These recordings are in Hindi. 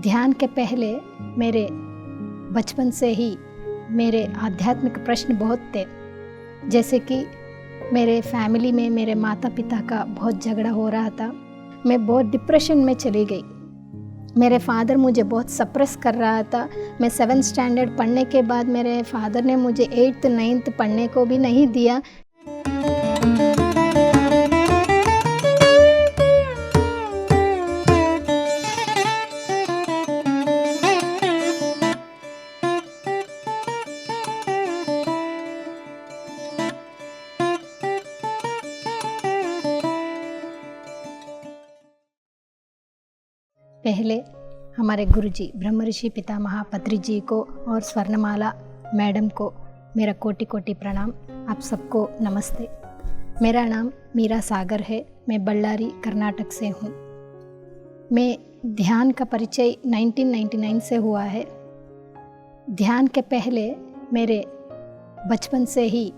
ध्यान के पहले मेरे बचपन से ही मेरे आध्यात्मिक प्रश्न बहुत थे। जैसे कि मेरे फैमिली में मेरे माता पिता का बहुत झगड़ा हो रहा था। मैं बहुत डिप्रेशन में चली गई। मेरे फादर मुझे बहुत सप्रेस कर रहा था। मैं 7th स्टैंडर्ड पढ़ने के बाद मेरे फादर ने मुझे 8th 9th पढ़ने को भी नहीं दिया। पहले हमारे गुरुजी ब्रह्म ऋषि पितामह पत्री जी को और स्वर्णमाला मैडम को मेरा कोटि कोटि प्रणाम। आप सबको नमस्ते। मेरा नाम मीरा सागर है। मैं बल्लारी कर्नाटक से हूँ। मैं ध्यान का परिचय 1999 से हुआ है। ध्यान के पहले मेरे बचपन से ही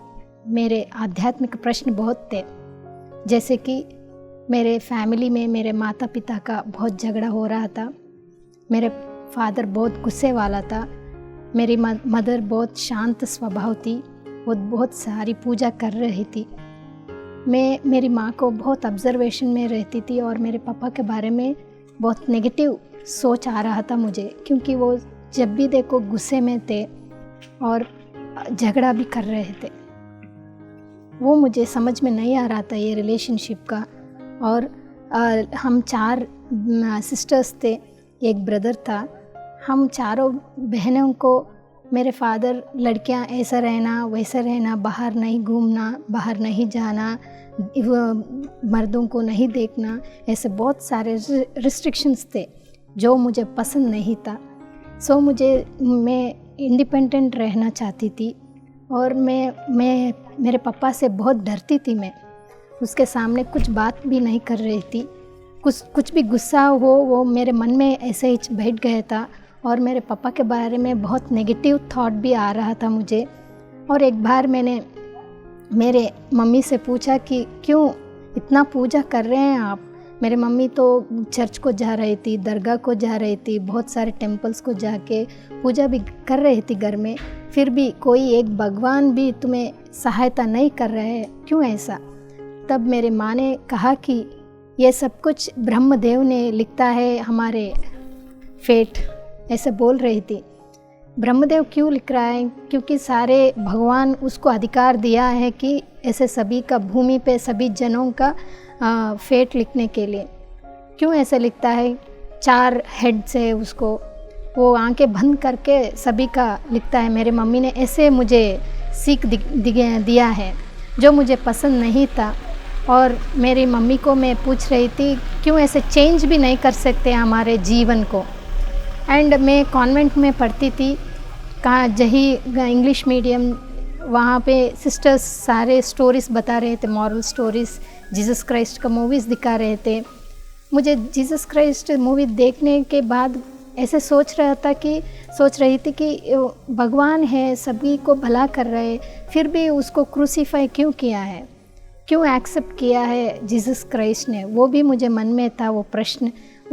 मेरे आध्यात्मिक प्रश्न बहुत थे। जैसे कि मेरे फैमिली में मेरे माता पिता का बहुत झगड़ा हो रहा था। मेरे फादर बहुत गुस्से वाला था। मेरी मदर बहुत शांत स्वभाव थी। वो बहुत सारी पूजा कर रही थी। मैं मेरी माँ को बहुत ऑब्जर्वेशन में रहती थी और मेरे पापा के बारे में बहुत नेगेटिव सोच आ रहा था मुझे, क्योंकि वो जब भी देखो गुस्से में थे और झगड़ा भी कर रहे थे। वो मुझे समझ में नहीं आ रहा था ये रिलेशनशिप का। और हम 4 सिस्टर्स थे, एक ब्रदर था। हम चारों बहनों को मेरे फादर लड़कियां ऐसा रहना वैसा रहना, बाहर नहीं घूमना, बाहर नहीं जाना, मर्दों को नहीं देखना, ऐसे बहुत सारे रिस्ट्रिक्शंस थे जो मुझे पसंद नहीं था। मैं इंडिपेंडेंट रहना चाहती थी और मैं मेरे पापा से बहुत डरती थी। मैं उसके सामने कुछ बात भी नहीं कर रही थी। कुछ भी गुस्सा हो वो मेरे मन में ऐसे ही बैठ गया था और मेरे पापा के बारे में बहुत नेगेटिव थॉट भी आ रहा था मुझे। और एक बार मैंने मेरे मम्मी से पूछा कि क्यों इतना पूजा कर रहे हैं आप। मेरे मम्मी तो चर्च को जा रही थी, दरगाह को जा रही थी, बहुत सारे टेम्पल्स को जाके पूजा भी कर रही थी घर में, फिर भी कोई एक भगवान भी तुम्हें सहायता नहीं कर रहे है, क्यों ऐसा। तब मेरे माँ ने कहा कि ये सब कुछ ब्रह्मदेव ने लिखता है, हमारे फेट ऐसे बोल रही थी। ब्रह्मदेव क्यों लिख रहा है? क्योंकि सारे भगवान उसको अधिकार दिया है कि ऐसे सभी का भूमि पे सभी जनों का फेट लिखने के लिए। क्यों ऐसे लिखता है? 4 हेड्स है उसको, वो आंखें बंद करके सभी का लिखता है। मेरे मम्मी ने ऐसे मुझे सीख दिया है जो मुझे पसंद नहीं था। और मेरी मम्मी को मैं पूछ रही थी क्यों ऐसे चेंज भी नहीं कर सकते हमारे जीवन को। एंड मैं कॉन्वेंट में पढ़ती थी, कहाँ जही इंग्लिश मीडियम, वहाँ पे सिस्टर्स सारे स्टोरीज़ बता रहे थे, मॉरल स्टोरीज़, जीसस क्राइस्ट का मूवीज़ दिखा रहे थे। मुझे जीसस क्राइस्ट मूवी देखने के बाद ऐसे सोच रही थी कि भगवान है, सभी को भला कर रहे, फिर भी उसको क्रूसीफाई क्यों किया है, क्यों एक्सेप्ट किया है जीसस क्राइस्ट ने। वो भी मुझे मन में था वो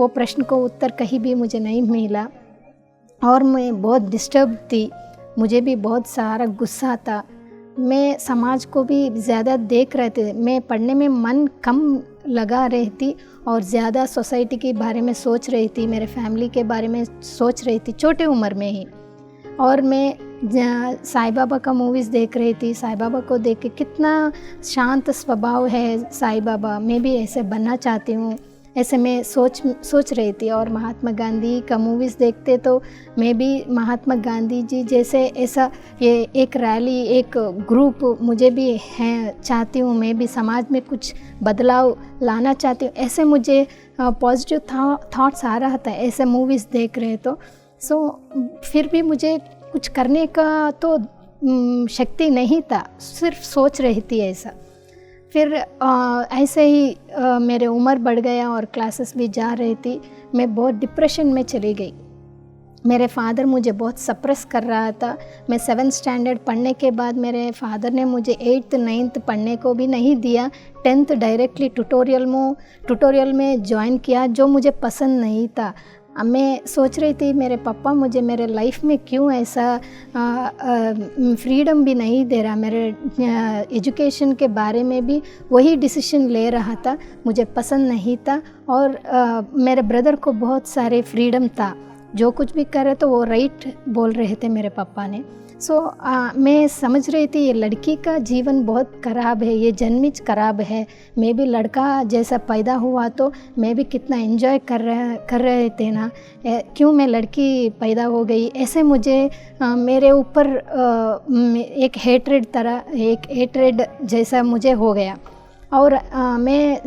प्रश्न को उत्तर कहीं भी मुझे नहीं मिला और मैं बहुत डिस्टर्ब थी। मुझे भी बहुत सारा गुस्सा था। मैं समाज को भी ज़्यादा देख रहे थे। मैं पढ़ने में मन कम लगा रही थी और ज़्यादा सोसाइटी के बारे में सोच रही थी, मेरे फैमिली के बारे में सोच रही थी छोटे उम्र में ही। और मैं साईं बाबा का मूवीज़ देख रही थी। साईं बाबा को देख के कितना शांत स्वभाव है साईं बाबा, मैं भी ऐसे बनना चाहती हूँ, ऐसे मैं सोच रही थी। और महात्मा गांधी का मूवीज़ देखते तो मैं भी महात्मा गांधी जी जैसे ऐसा ये एक रैली, एक ग्रुप मुझे भी है चाहती हूँ। मैं भी समाज में कुछ बदलाव लाना चाहती हूँ। ऐसे मुझे पॉजिटिव थॉट्स आ रहा था ऐसे मूवीज़ देख रहे तो। फिर भी मुझे कुछ करने का तो शक्ति नहीं था, सिर्फ सोच रही थी ऐसा। फिर ऐसे ही मेरे उम्र बढ़ गया और क्लासेस भी जा रही थी। मैं बहुत डिप्रेशन में चली गई। मेरे फादर मुझे बहुत सप्रेस कर रहा था। मैं 7th स्टैंडर्ड पढ़ने के बाद मेरे फादर ने मुझे 8th 9th पढ़ने को भी नहीं दिया। 10th डायरेक्टली ट्यूटोरियल में ज्वाइन किया, जो मुझे पसंद नहीं था। मैं सोच रही थी मेरे पापा मुझे मेरे लाइफ में क्यों ऐसा फ्रीडम भी नहीं दे रहा, मेरे एजुकेशन के बारे में भी वही डिसीजन ले रहा था, मुझे पसंद नहीं था। और मेरे ब्रदर को बहुत सारे फ्रीडम था, जो कुछ भी करे तो वो राइट बोल रहे थे मेरे पापा ने। मैं समझ रही थी ये लड़की का जीवन बहुत ख़राब है, ये जन्मिज ख़राब है। मैं भी लड़का जैसा पैदा हुआ तो मैं भी कितना एंजॉय कर रहे थे ना, क्यों मैं लड़की पैदा हो गई, ऐसे मुझे मेरे ऊपर एक हेट्रेड जैसा मुझे हो गया। और मैं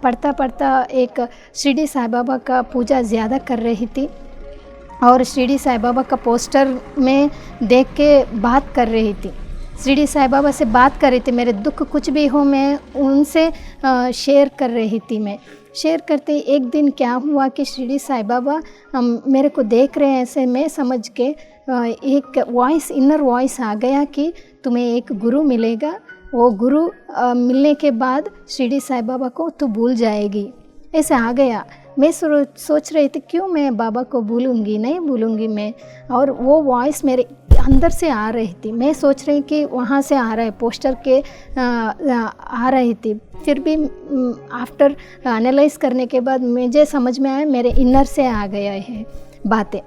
पढ़ता पढ़ता एक शिरडी साईं बाबा का पूजा ज़्यादा कर रही थी और शिरडी साईं बाबा का पोस्टर में देख के बात कर रही थी, शिरडी साईं बाबा से बात कर रही थी। मेरे दुख कुछ भी हो मैं उनसे शेयर कर रही थी। मैं शेयर करते एक दिन क्या हुआ कि शिरडी साईं बाबा मेरे को देख रहे हैं, ऐसे मैं समझ के एक वॉइस, इनर वॉइस आ गया कि तुम्हें एक गुरु मिलेगा, वो गुरु मिलने के बाद शिरडी साईं बाबा को तू भूल जाएगी, ऐसे आ गया। मैं सोच रही थी क्यों मैं बाबा को भूलूंगी, नहीं भूलूंगी मैं। और वो वॉइस मेरे अंदर से आ रही थी, मैं सोच रही कि वहाँ से आ रहा है, पोस्टर के आ रही थी। फिर भी आफ्टर एनालाइज करने के बाद मुझे समझ में आया मेरे इनर से आ गया है बातें।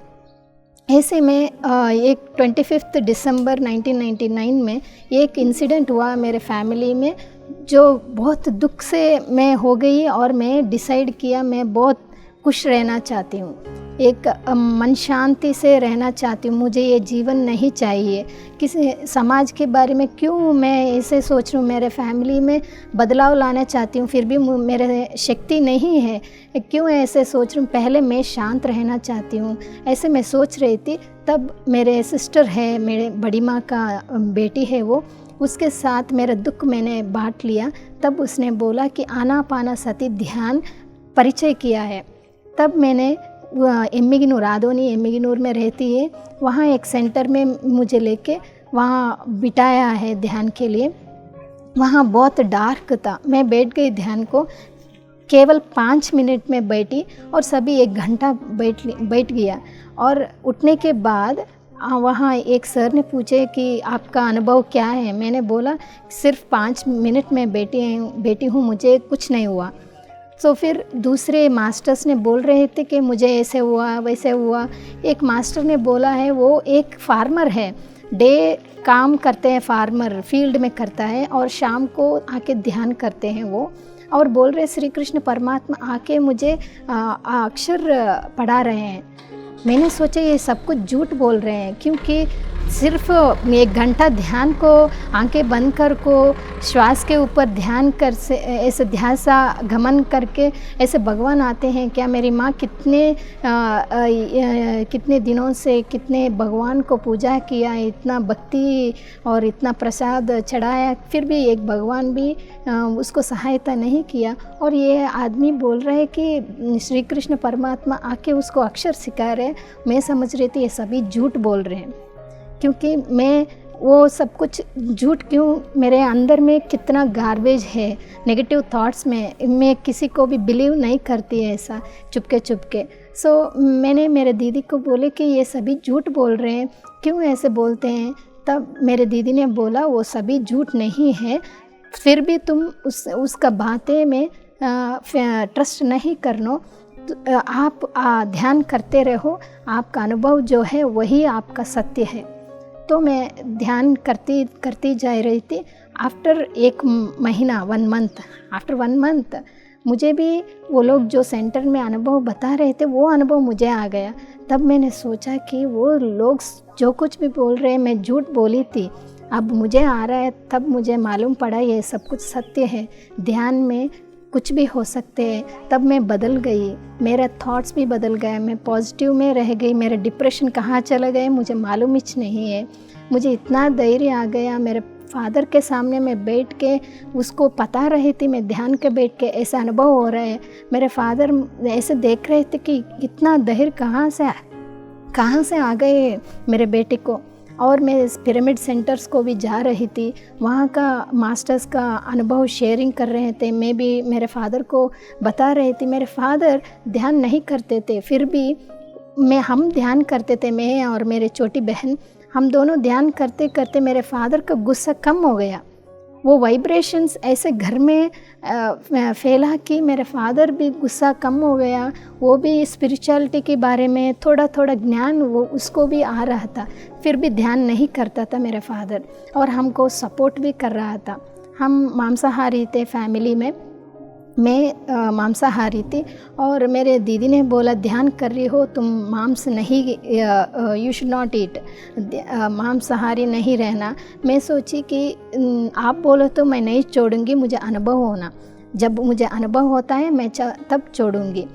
ऐसे में एक 25 दिसंबर 1999 में एक इंसिडेंट हुआ मेरे फैमिली में, जो बहुत दुख से मैं हो गई और मैं डिसाइड किया मैं बहुत खुश रहना चाहती हूँ, एक मन शांति से रहना चाहती हूँ, मुझे ये जीवन नहीं चाहिए। किसी समाज के बारे में क्यों मैं ऐसे सोच रही हूँ, मेरे फैमिली में बदलाव लाना चाहती हूँ, फिर भी मेरे शक्ति नहीं है, क्यों ऐसे सोच रही हूँ, पहले मैं शांत रहना चाहती हूँ, ऐसे मैं सोच रही थी। तब मेरे सिस्टर है, मेरे बड़ी माँ का बेटी है, वो उसके साथ मेरा दुख मैंने बांट लिया। तब उसने बोला कि आनापानसति ध्यान परिचय किया है। तब मैंने एम्मिगनूर, आदोनी एम्मिगनूर में रहती है, वहाँ एक सेंटर में मुझे लेके वहाँ बिठाया है ध्यान के लिए। वहाँ बहुत डार्क था, मैं बैठ गई ध्यान को, केवल 5 मिनट में बैठी और सभी 1 घंटा बैठ गया। और उठने के बाद वहाँ एक सर ने पूछे कि आपका अनुभव क्या है। मैंने बोला सिर्फ 5 मिनट में बैठी हूँ, मुझे कुछ नहीं हुआ। तो फिर दूसरे मास्टर्स ने बोल रहे थे कि मुझे ऐसे हुआ वैसे हुआ। एक मास्टर ने बोला है, वो एक फार्मर है, डे काम करते हैं, फार्मर फील्ड में करता है और शाम को आके ध्यान करते हैं वो, और बोल रहे श्री कृष्ण परमात्मा आके मुझे अक्षर पढ़ा रहे हैं। मैंने सोचा ये सब कुछ झूठ बोल रहे हैं, क्योंकि सिर्फ 1 घंटा ध्यान को आंखें बंद कर को श्वास के ऊपर ध्यान कर से ऐसे ध्यान सा गमन करके ऐसे भगवान आते हैं क्या। मेरी माँ कितने दिनों से कितने भगवान को पूजा किया, इतना भक्ति और इतना प्रसाद चढ़ाया, फिर भी एक भगवान भी उसको सहायता नहीं किया। और ये आदमी बोल रहा है कि श्री कृष्ण परमात्मा आके उसको अक्षर सिखा रहे। मैं समझ रही थी ये सभी झूठ बोल रहे हैं, क्योंकि मैं वो सब कुछ झूठ क्यों, मेरे अंदर में कितना गार्बेज है, नेगेटिव थॉट्स में, मैं किसी को भी बिलीव नहीं करती है ऐसा चुपके। मैंने मेरे दीदी को बोले कि ये सभी झूठ बोल रहे हैं, क्यों ऐसे बोलते हैं। तब मेरे दीदी ने बोला वो सभी झूठ नहीं है, फिर भी तुम उसका बातें में ट्रस्ट नहीं करना, तो आप ध्यान करते रहो, आपका अनुभव जो है वही आपका सत्य है। तो मैं ध्यान करती जा रही थी। आफ्टर 1 महीना 1 मंथ, आफ्टर 1 मंथ मुझे भी वो लोग जो सेंटर में अनुभव बता रहे थे वो अनुभव मुझे आ गया। तब मैंने सोचा कि वो लोग जो कुछ भी बोल रहे हैं मैं झूठ बोली थी, अब मुझे आ रहा है। तब मुझे मालूम पड़ा ये सब कुछ सत्य है, ध्यान में कुछ भी हो सकते हैं। तब मैं बदल गई, मेरा थॉट्स भी बदल गए, मैं पॉजिटिव में रह गई। मेरा डिप्रेशन कहाँ चला गए मुझे मालूम ही नहीं है। मुझे इतना धैर्य आ गया, मेरे फादर के सामने मैं बैठ के उसको बता रही थी, मैं ध्यान के बैठ के ऐसा अनुभव हो रहा है। मेरे फादर ऐसे देख रहे थे कि इतना धैर्य कहाँ से आ गए मेरे बेटे को। और मैं पिरामिड सेंटर्स को भी जा रही थी, वहाँ का मास्टर्स का अनुभव शेयरिंग कर रहे थे, मैं भी मेरे फादर को बता रही थी। मेरे फादर ध्यान नहीं करते थे, फिर भी हम ध्यान करते थे, मैं और मेरे छोटी बहन, हम दोनों ध्यान करते करते मेरे फादर का गुस्सा कम हो गया। वो वाइब्रेशंस ऐसे घर में फैला कि मेरे फादर भी गुस्सा कम हो गया। वो भी स्पिरिचुअलिटी के बारे में थोड़ा थोड़ा ज्ञान वो उसको भी आ रहा था, फिर भी ध्यान नहीं करता था मेरे फादर, और हमको सपोर्ट भी कर रहा था। हम मांसाहारी थे फैमिली में, मैं मांसाहारी थी, और मेरे दीदी ने बोला ध्यान कर रही हो तुम, मांस नहीं, यू शुड नॉट ईट, मांसाहारी नहीं रहना। मैं सोची कि आप बोलो तो मैं नहीं छोड़ूंगी, मुझे अनुभव होना, जब मुझे अनुभव होता है मैं तब छोड़ूंगी।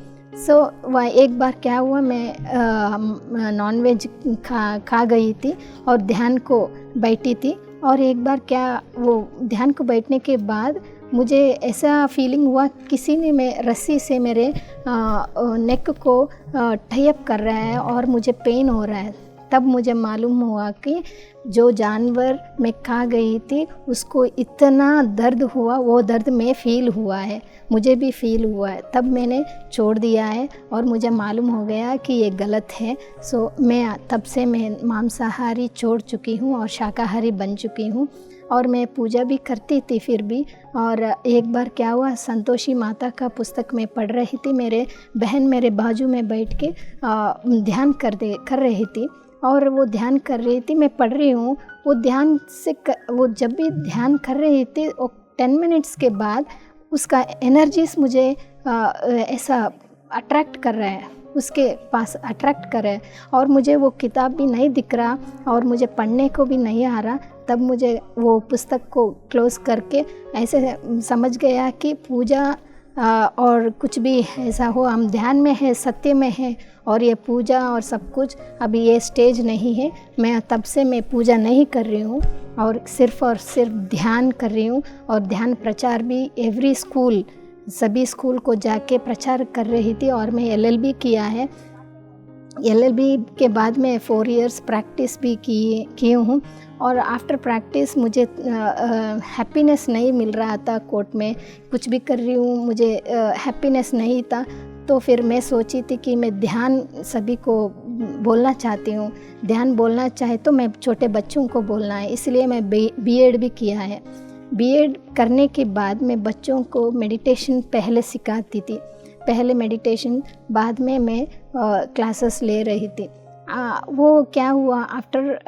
वह एक बार क्या हुआ, मैं नॉन वेज खा गई थी और ध्यान को बैठी थी, और एक बार क्या, वो ध्यान को बैठने के बाद मुझे ऐसा फीलिंग हुआ किसी ने मैं रस्सी से मेरे नेक को टाई अप कर रहा है और मुझे पेन हो रहा है। तब मुझे मालूम हुआ कि जो जानवर मैं खा गई थी उसको इतना दर्द हुआ, वो दर्द में फ़ील हुआ है, मुझे भी फ़ील हुआ है। तब मैंने छोड़ दिया है और मुझे मालूम हो गया कि ये गलत है। मैं तब से मैं मांसाहारी छोड़ चुकी हूँ और शाकाहारी बन चुकी हूँ, और मैं पूजा भी करती थी फिर भी। और एक बार क्या हुआ, संतोषी माता का पुस्तक मैं पढ़ रही थी, मेरे बहन मेरे बाजू में बैठ के ध्यान कर रही थी, और वो ध्यान कर रही थी, मैं पढ़ रही हूँ। वो ध्यान से वो जब भी ध्यान कर रही थी, वो 10 मिनट्स के बाद उसका एनर्जीज मुझे ऐसा अट्रैक्ट कर रहा है, उसके पास अट्रैक्ट कर रहा है, और मुझे वो किताब भी नहीं दिख रहा और मुझे पढ़ने को भी नहीं आ रहा। तब मुझे वो पुस्तक को क्लोज़ करके ऐसे समझ गया कि पूजा और कुछ भी ऐसा हो, हम ध्यान में है, सत्य में है, और ये पूजा और सब कुछ अभी ये स्टेज नहीं है। मैं तब से मैं पूजा नहीं कर रही हूँ और सिर्फ ध्यान कर रही हूँ, और ध्यान प्रचार भी एवरी स्कूल, सभी स्कूल को जाके प्रचार कर रही थी। और मैं LLB किया है, LLB के बाद मैं 4 इयर्स प्रैक्टिस भी की हूँ, और आफ्टर प्रैक्टिस मुझे हैप्पीनेस नहीं मिल रहा था। कोर्ट में कुछ भी कर रही हूँ, मुझे हैप्पीनेस नहीं था। तो फिर मैं सोची थी कि मैं ध्यान सभी को बोलना चाहती हूँ, ध्यान बोलना चाहे तो मैं छोटे बच्चों को बोलना है, इसलिए मैं B.Ed भी किया है। B.Ed करने के बाद मैं बच्चों को मेडिटेशन पहले सिखाती थी, पहले मेडिटेशन, बाद में मैं क्लासेस ले रही थी। वो क्या हुआ, आफ्टर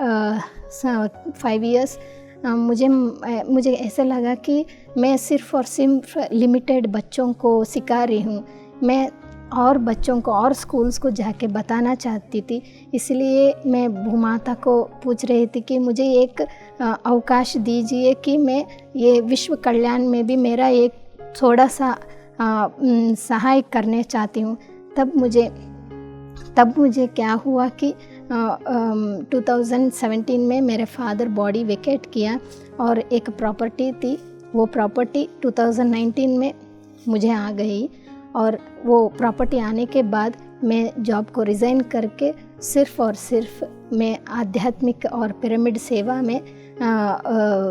5 इयर्स मुझे ऐसा लगा कि मैं सिर्फ और सिर्फ लिमिटेड बच्चों को सिखा रही हूँ, मैं और बच्चों को और स्कूल्स को जाके बताना चाहती थी। इसलिए मैं भूमाता को पूछ रही थी कि मुझे एक अवकाश दीजिए कि मैं ये विश्व कल्याण में भी मेरा एक थोड़ा सा सहाय करने चाहती हूँ। तब मुझे क्या हुआ कि 2017 में मेरे फादर बॉडी वेकेट किया, और एक प्रॉपर्टी थी, वो प्रॉपर्टी 2019 में मुझे आ गई, और वो प्रॉपर्टी आने के बाद मैं जॉब को रिज़ाइन करके सिर्फ और सिर्फ मैं आध्यात्मिक और पिरामिड सेवा में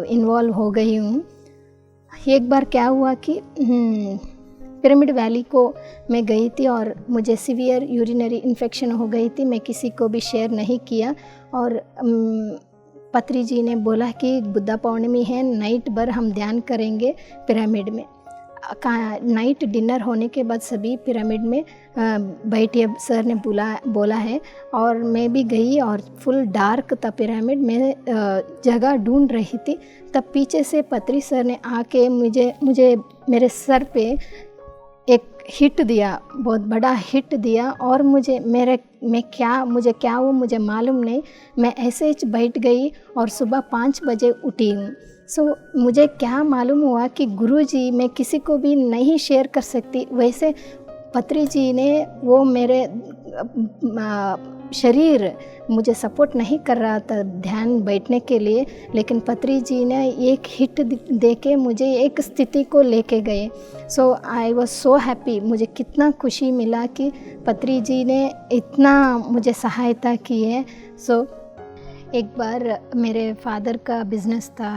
इन्वॉल्व हो गई हूँ। एक बार क्या हुआ कि पिरामिड वैली को मैं गई थी और मुझे सीवियर यूरिनरी इन्फेक्शन हो गई थी। मैं किसी को भी शेयर नहीं किया, और पत्री जी ने बोला कि बुद्धा पौर्णमी है, नाइट भर हम ध्यान करेंगे पिरामिड में। नाइट डिनर होने के बाद सभी पिरामिड में बैठिए, सर ने बोला है, और मैं भी गई, और फुल डार्क था पिरामिड में, जगह ढूंढ रही थी। तब पीछे से पत्री सर ने आके मुझे मेरे सर पे एक हिट दिया, बहुत बड़ा हिट दिया, और मुझे क्या वो मुझे मालूम नहीं। मैं ऐसे ही बैठ गई और सुबह 5 बजे उठी हूँ। मुझे क्या मालूम हुआ कि गुरुजी, मैं किसी को भी नहीं शेयर कर सकती, वैसे पत्री जी ने वो मेरे शरीर मुझे सपोर्ट नहीं कर रहा था ध्यान बैठने के लिए, लेकिन पत्री जी ने एक हिट दे के मुझे एक स्थिति को लेके गए। आई वॉज सो हैप्पी, मुझे कितना खुशी मिला कि पत्री जी ने इतना मुझे सहायता की है। एक बार मेरे फादर का बिज़नेस था,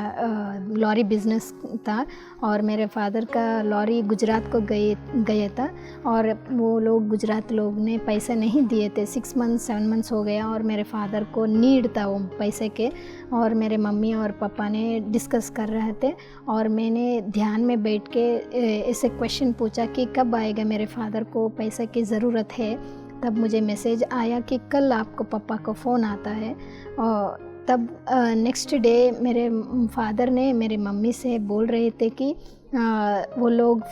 लॉरी बिज़नेस था, और मेरे फादर का लॉरी गुजरात को गया था, और वो लोग गुजरात लोग ने पैसे नहीं दिए थे। 6 मंथ्स 7 मंथ्स हो गया और मेरे फादर को नीड था वो पैसे के, और मेरे मम्मी और पापा ने डिस्कस कर रहे थे, और मैंने ध्यान में बैठ के ऐसे क्वेश्चन पूछा कि कब आएगा, मेरे फादर को पैसे की ज़रूरत है। तब मुझे मैसेज आया कि कल आपको पापा को फ़ोन आता है। और तब नेक्स्ट डे मेरे फादर ने मेरे मम्मी से बोल रहे थे कि वो लोग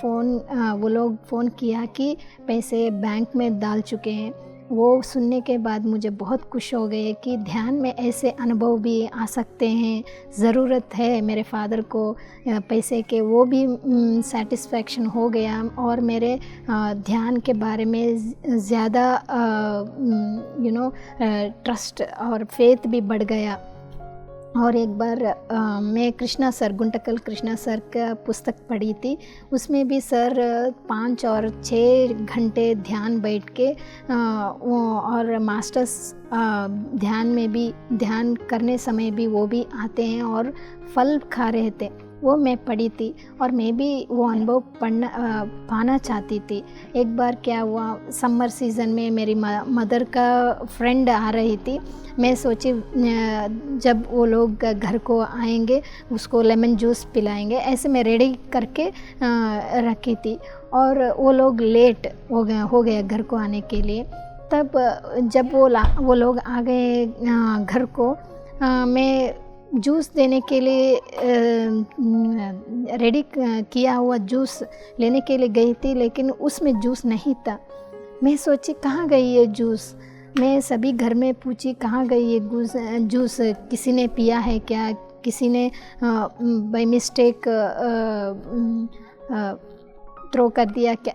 फ़ोन किया कि पैसे बैंक में डाल चुके हैं। वो सुनने के बाद मुझे बहुत खुश हो गए कि ध्यान में ऐसे अनुभव भी आ सकते हैं, ज़रूरत है मेरे फादर को पैसे के, वो भी सेटिस्फेक्शन हो गया, और मेरे ध्यान के बारे में ज़्यादा ट्रस्ट और फेथ भी बढ़ गया। और एक बार मैं कृष्णा सर, गुंटकल कृष्णा सर का पुस्तक पढ़ी थी। उसमें भी सर 5 और 6 घंटे ध्यान बैठ के और मास्टर्स ध्यान में भी, ध्यान करने समय भी वो भी आते हैं और फल खा रहे थे। वो मैं पढ़ी थी और मैं भी वो अनुभव पाना चाहती थी। एक बार क्या हुआ, समर सीज़न में मेरी मदर का फ्रेंड आ रही थी। मैं सोची जब वो लोग घर को आएंगे उसको लेमन जूस पिलाएंगे, ऐसे मैं रेडी करके रखी थी, और वो लोग लेट हो गया घर को आने के लिए। तब जब वो लोग आ गए घर को, मैं जूस देने के लिए रेडी किया हुआ जूस लेने के लिए गई थी, लेकिन उसमें जूस नहीं था। मैं सोची कहाँ गई ये जूस। मैं सभी घर में पूछी कहाँ गई ये जूस, किसी ने पिया है क्या, किसी ने बाय मिस्टेक थ्रो कर दिया क्या,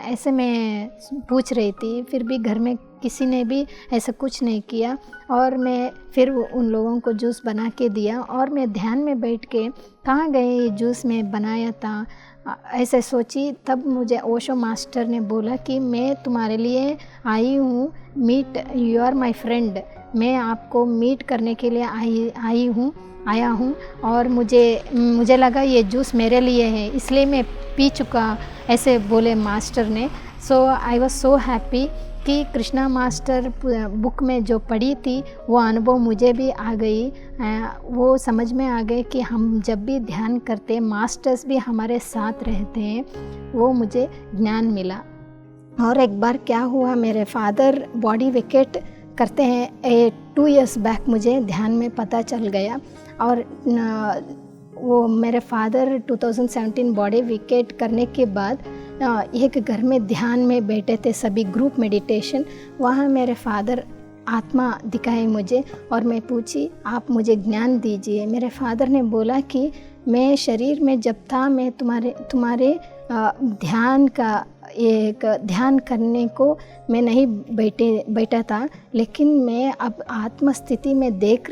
ऐसे मैं पूछ रही थी। फिर भी घर में किसी ने भी ऐसा कुछ नहीं किया, और मैं फिर उन लोगों को जूस बना के दिया, और मैं ध्यान में बैठ के कहाँ गए जूस में बनाया था ऐसे सोची। तब मुझे ओशो मास्टर ने बोला कि मैं तुम्हारे लिए आई हूँ, meet, you are my friend, मैं आपको मीट करने के लिए आया हूँ, और मुझे लगा ये जूस मेरे लिए है, इसलिए मैं पी चुका, ऐसे बोले मास्टर ने। सो आई वॉज सो हैप्पी कि कृष्णा मास्टर बुक में जो पढ़ी थी वो अनुभव मुझे भी आ गई। वो समझ में आ गए कि हम जब भी ध्यान करते मास्टर्स भी हमारे साथ रहते हैं, वो मुझे ज्ञान मिला। और एक बार क्या हुआ, मेरे फादर बॉडी विकेट करते हैं 2 years बैक, मुझे ध्यान में पता चल गया। और वो मेरे फादर 2017 बॉडी विकेट करने के बाद एक घर में ध्यान में बैठे थे सभी, ग्रुप मेडिटेशन। वहाँ मेरे फादर आत्मा दिखाई मुझे, और मैं पूछी आप मुझे ज्ञान दीजिए। मेरे फादर ने बोला कि मैं शरीर में जब था मैं तुम्हारे ध्यान करने को मैं नहीं बैठा था, लेकिन मैं अब आत्म स्थिति में देख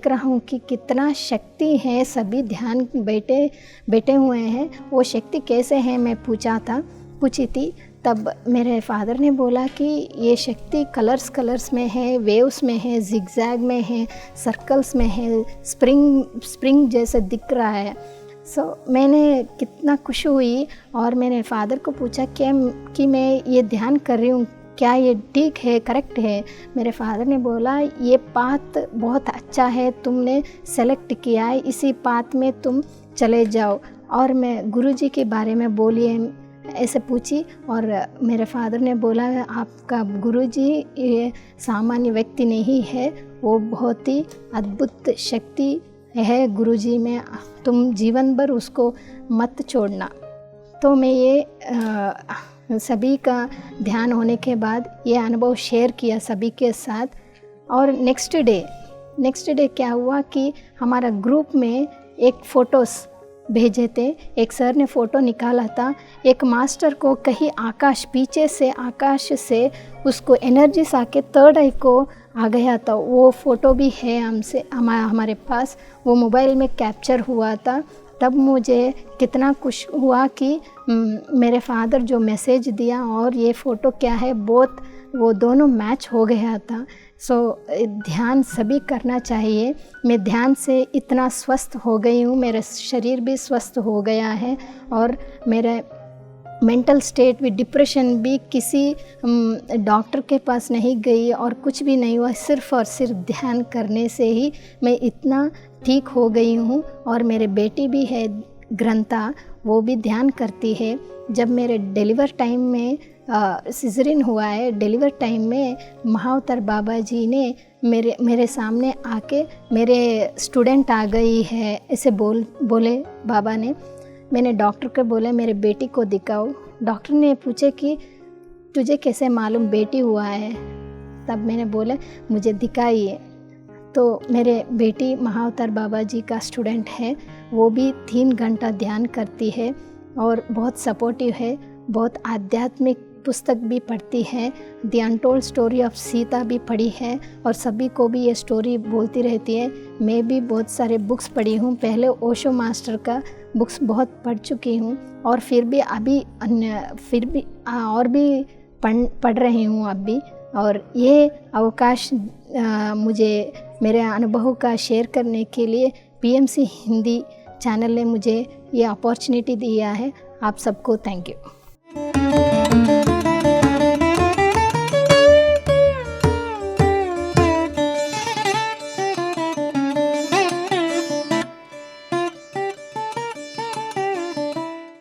रहा हूँ कि कितना शक्ति है, सभी ध्यान बैठे हुए हैं, वो शक्ति कैसे है मैं पूछी थी। तब मेरे फादर ने बोला कि ये शक्ति कलर्स में है, वेव्स में है, जिगजैग में है, सर्कल्स में है, स्प्रिंग जैसे दिख रहा है। मैंने कितना खुश हुई, और मैंने फादर को पूछा कि मैं ये ध्यान कर रही हूँ, क्या ये ठीक है, करेक्ट है? मेरे फादर ने बोला ये पाथ बहुत अच्छा है, तुमने सेलेक्ट किया है, इसी पाथ में तुम चले जाओ। और मैं गुरुजी के बारे में बोलिए ऐसे पूछी, और मेरे फादर ने बोला आपका गुरुजी ये सामान्य व्यक्ति नहीं है, वो बहुत ही अद्भुत शक्ति है गुरुजी में, तुम जीवन भर उसको मत छोड़ना। तो मैं ये सभी का ध्यान होने के बाद ये अनुभव शेयर किया सभी के साथ। और नेक्स्ट डे क्या हुआ कि हमारा ग्रुप में एक फ़ोटोज़ भेजे थे, एक सर ने फ़ोटो निकाला था, एक मास्टर को कहीं पीछे से आकाश से उसको एनर्जीज आके थर्ड आई को आ गया था। वो फ़ोटो भी है हमारे पास, वो मोबाइल में कैप्चर हुआ था। तब मुझे कितना खुश हुआ कि मेरे फादर जो मैसेज दिया, और ये फ़ोटो क्या है, बहुत वो दोनों मैच हो गया था। सो ध्यान सभी करना चाहिए। मैं ध्यान से इतना स्वस्थ हो गई हूँ, मेरा शरीर भी स्वस्थ हो गया है और मेरा मेंटल स्टेट भी, डिप्रेशन भी, किसी डॉक्टर के पास नहीं गई और कुछ भी नहीं हुआ। सिर्फ़ और सिर्फ ध्यान करने से ही मैं इतना ठीक हो गई हूँ। और मेरे बेटी भी है ग्रंथा, वो भी ध्यान करती है। जब मेरे डिलीवर टाइम में सिज़रिन हुआ है, डिलीवर टाइम में महाअवतार बाबा जी ने मेरे सामने आके, मेरे स्टूडेंट आ गई है ऐसे बोले बाबा ने। मैंने डॉक्टर को बोला मेरे बेटी को दिखाओ। डॉक्टर ने पूछे कि तुझे कैसे मालूम बेटी हुआ है? तब मैंने बोला मुझे दिखाइए। तो मेरे बेटी महाअवतार बाबा जी का स्टूडेंट है, वो भी 3 घंटा ध्यान करती है और बहुत सपोर्टिव है, बहुत आध्यात्मिक पुस्तक भी पढ़ती है। The untold story of Sita भी पढ़ी है और सभी को भी ये स्टोरी बोलती रहती है। मैं भी बहुत सारे बुक्स पढ़ी हूँ, पहले ओशो मास्टर का बुक्स बहुत पढ़ चुकी हूँ और फिर भी और भी पढ़ रही हूँ अब भी। और ये अवकाश मुझे मेरे अनुभव का शेयर करने के लिए PMC हिंदी चैनल ने मुझे ये अपॉर्चुनिटी दिया है। आप सबको थैंक यू।